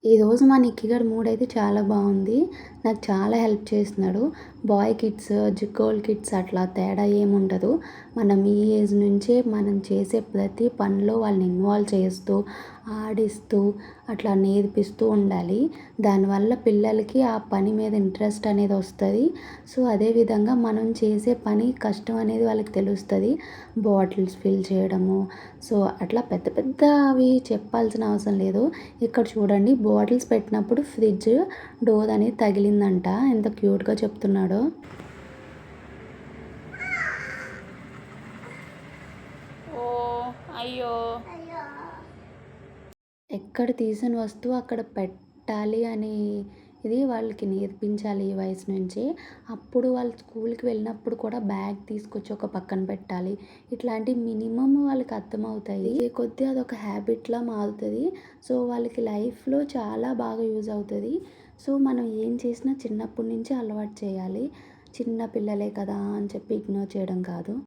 ఈరోజు మా నిక్కీ గాడి మూడయితే చాలా బావుంది. నాకు చాలా హెల్ప్ చేస్తున్నాడు. బాయ్ కిడ్స్, గర్ల్ కిడ్స్ అట్లా తేడా ఏముండదు. మనం ఈ ఏజ్ నుంచే మనం చేసే ప్రతి పనిలో వాళ్ళని ఇన్వాల్వ్ చేస్తూ, ఆడిస్తూ, అట్లా నేర్పిస్తూ ఉండాలి. దానివల్ల పిల్లలకి ఆ పని మీద ఇంట్రెస్ట్ అనేది వస్తది. సో, అదేవిధంగా మనం చేసే పని కష్టం అనేది వాళ్ళకి తెలుస్తది. బాటిల్స్ ఫిల్ చేయడము, సో, అట్లా పెద్ద పెద్దవి చెప్పాల్సిన అవసరం లేదు. ఇక్కడ చూడండి బాటిల్స్ పెట్టినప్పుడు ఫ్రిడ్జ్ డోర్ అనేది తగిలిందంట. ఎంత క్యూట్‌గా చెప్తున్నాడో. ఓహ్! అయ్యో! ఎక్కడ తీసిన వస్తువు అక్కడ పెట్టాలి అని ఇది వాళ్ళకి నేర్పించాలి ఈ వయసు నుంచే. అప్పుడు వాళ్ళు స్కూల్‌కి వెళ్ళినప్పుడు కూడా బ్యాగ్ తీసుకొచ్చి ఒక పక్కన పెట్టాలి. ఇట్లాంటి మినిమమ్ వాళ్ళకి అర్థమవుతాయి. ఏ కొద్దీ అదొక హ్యాబిట్‌లా మారుతది. సో, వాళ్ళకి లైఫ్‌లో చాలా బాగా యూజ్ అవుతది. సో, మనం ఏం చేసినా చిన్నప్పటి నుంచే అలవాటు చేయాలి. చిన్న పిల్లలే కదా అని చెప్పి ఇగ్నోర్ చేయడం కాదు.